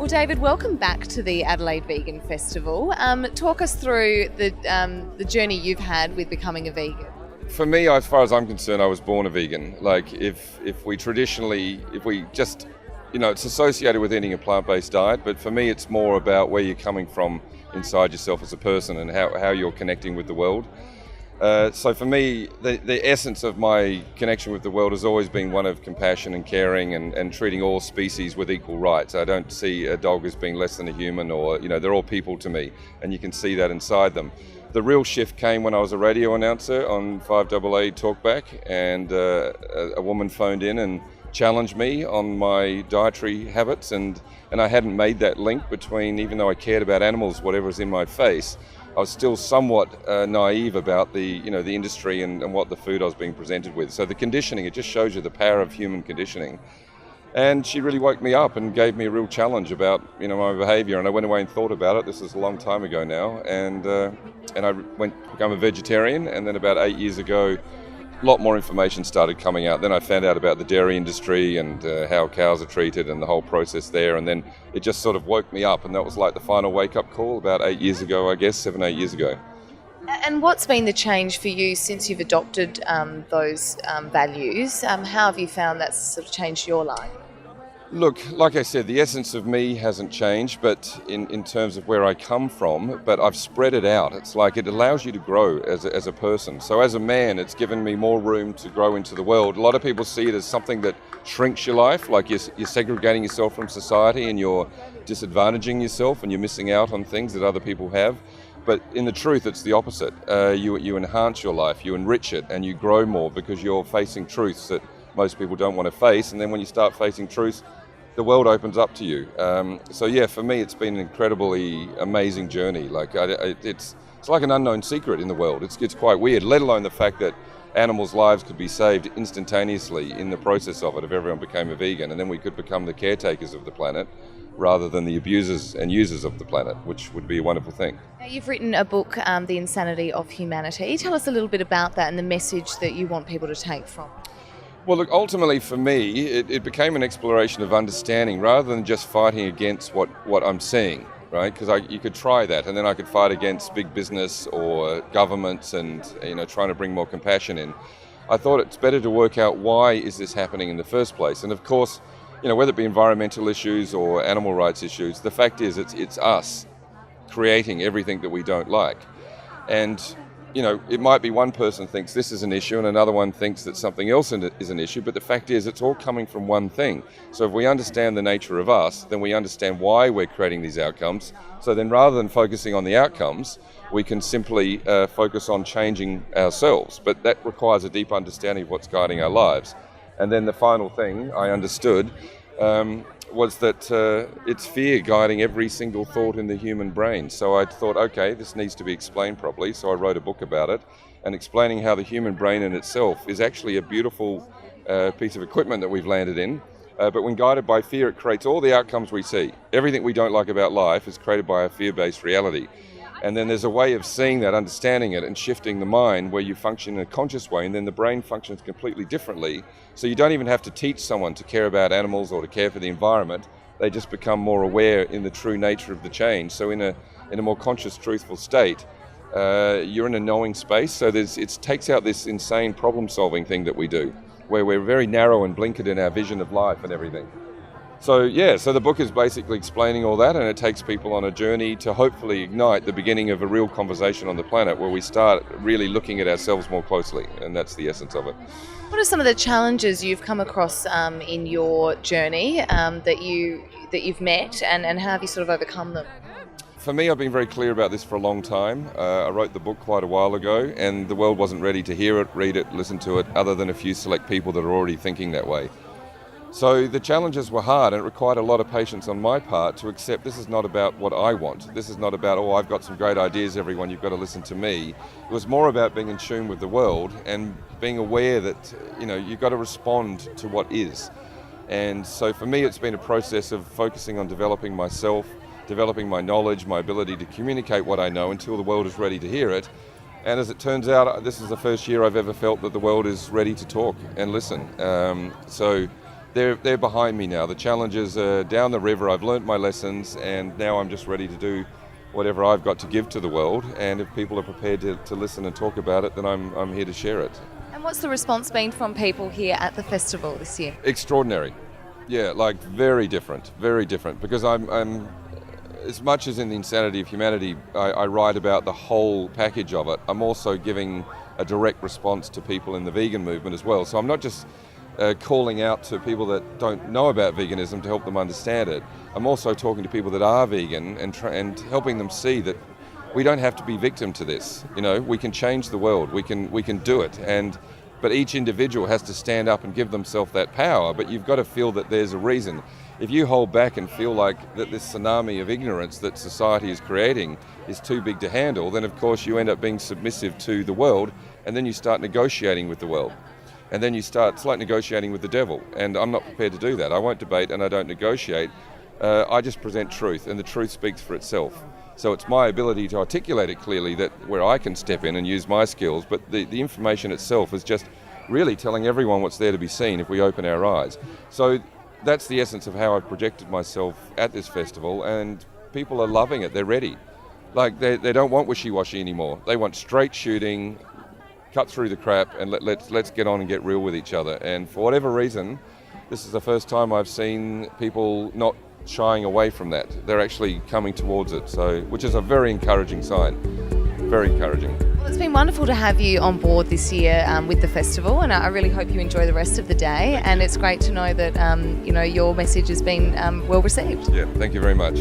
David, welcome back to the Adelaide Vegan Festival. Talk us through the journey you've had with becoming a vegan. For me, as far as I'm concerned, I was born a vegan. Like if we just, it's associated with eating a plant-based diet, but for me it's more about where you're coming from inside yourself as a person and how you're connecting with the world. So for me, the essence of my connection with the world has always been one of compassion and caring and treating all species with equal rights. I don't see a dog as being less than a human, or they're all people to me, and you can see that inside them. The real shift came when I was a radio announcer on 5AA Talkback, and a woman phoned in and challenged me on my dietary habits, and I hadn't made that link between, even though I cared about animals, whatever was in my face, I was still somewhat naive about the industry and what the food I was being presented with. So the conditioning, it just shows you the power of human conditioning. And she really woke me up and gave me a real challenge about my behaviour, and I went away and thought about it. This is a long time ago now, and I became a vegetarian, and then about 8 years ago, a lot more information started coming out. Then I found out about the dairy industry and how cows are treated and the whole process there, and then it just sort of woke me up, and that was like the final wake-up call about 8 years ago, I guess, 7-8 years ago. And what's been the change for you since you've adopted those values? How have you found that's sort of changed your life? Look, like I said, the essence of me hasn't changed, but in terms of where I come from, but I've spread it out. It's like it allows you to grow as a person. So as a man, it's given me more room to grow into the world. A lot of people see it as something that shrinks your life, like you're segregating yourself from society and you're disadvantaging yourself and you're missing out on things that other people have. But in the truth, it's the opposite. You enhance your life, you enrich it, and you grow more because you're facing truths that most people don't want to face. And then when you start facing truths, the world opens up to you. So yeah, for me, it's been an incredibly amazing journey. Like it's like an unknown secret in the world. It's quite weird, let alone the fact that animals' lives could be saved instantaneously in the process of it if everyone became a vegan, and then we could become the caretakers of the planet rather than the abusers and users of the planet, which would be a wonderful thing. Now, you've written a book, The Insanity of Humanity. Tell us a little bit about that and the message that you want people to take from it. Well, look, ultimately for me, it became an exploration of understanding rather than just fighting against what I'm seeing, right? Because you could try that, and then I could fight against big business or governments and trying to bring more compassion in. I thought it's better to work out why is this happening in the first place. And of course, whether it be environmental issues or animal rights issues, the fact is it's us creating everything that we don't like. And it might be one person thinks this is an issue and another one thinks that something else is an issue, but the fact is it's all coming from one thing. So if we understand the nature of us, then we understand why we're creating these outcomes. So then rather than focusing on the outcomes, we can simply focus on changing ourselves. But that requires a deep understanding of what's guiding our lives. And then the final thing I understood was that it's fear guiding every single thought in the human brain. So I thought, okay, this needs to be explained properly. So I wrote a book about it and explaining how the human brain in itself is actually a beautiful piece of equipment that we've landed in. But when guided by fear, it creates all the outcomes we see. Everything we don't like about life is created by a fear-based reality. And then there's a way of seeing that, understanding it, and shifting the mind where you function in a conscious way, and then the brain functions completely differently. So you don't even have to teach someone to care about animals or to care for the environment. They just become more aware in the true nature of the change. So in a more conscious, truthful state, you're in a knowing space. So it takes out this insane problem-solving thing that we do, where we're very narrow and blinkered in our vision of life and everything. So the book is basically explaining all that, and it takes people on a journey to hopefully ignite the beginning of a real conversation on the planet where we start really looking at ourselves more closely, and that's the essence of it. What are some of the challenges you've come across in your journey that you've met, and how have you sort of overcome them? For me, I've been very clear about this for a long time. I wrote the book quite a while ago, and the world wasn't ready to hear it, read it, listen to it, other than a few select people that are already thinking that way. So the challenges were hard, and it required a lot of patience on my part to accept this is not about what I want. This is not about, I've got some great ideas, everyone, you've got to listen to me. It was more about being in tune with the world and being aware that, you've got to respond to what is. And so for me, it's been a process of focusing on developing myself, developing my knowledge, my ability to communicate what I know until the world is ready to hear it. And as it turns out, this is the first year I've ever felt that the world is ready to talk and listen. So they're behind me now. The challenges are down the river. I've learnt my lessons, and now I'm just ready to do whatever I've got to give to the world. And if people are prepared to listen and talk about it, then I'm here to share it. And what's the response been from people here at the festival this year? Extraordinary. Yeah, like very different, because I'm as much as in the Insanity of Humanity, I write about the whole package of it. I'm also giving a direct response to people in the vegan movement as well. So I'm not just calling out to people that don't know about veganism to help them understand it. I'm also talking to people that are vegan and helping them see that we don't have to be victim to this. You know, we can change the world. We can do it. But each individual has to stand up and give themselves that power. But you've got to feel that there's a reason. If you hold back and feel like that this tsunami of ignorance that society is creating is too big to handle, then of course you end up being submissive to the world, and then you start negotiating with the world. And then it's like negotiating with the devil. And I'm not prepared to do that. I won't debate and I don't negotiate. I just present truth, and the truth speaks for itself. So it's my ability to articulate it clearly that where I can step in and use my skills, but the information itself is just really telling everyone what's there to be seen if we open our eyes. So that's the essence of how I've projected myself at this festival, and people are loving it. They're ready. Like they don't want wishy-washy anymore. They want straight shooting, cut through the crap, and let's get on and get real with each other. And for whatever reason, this is the first time I've seen people not shying away from that. They're actually coming towards it, which is a very encouraging sign. Very encouraging. Well, it's been wonderful to have you on board this year with the festival, and I really hope you enjoy the rest of the day. And it's great to know that your message has been well received. Yeah, thank you very much.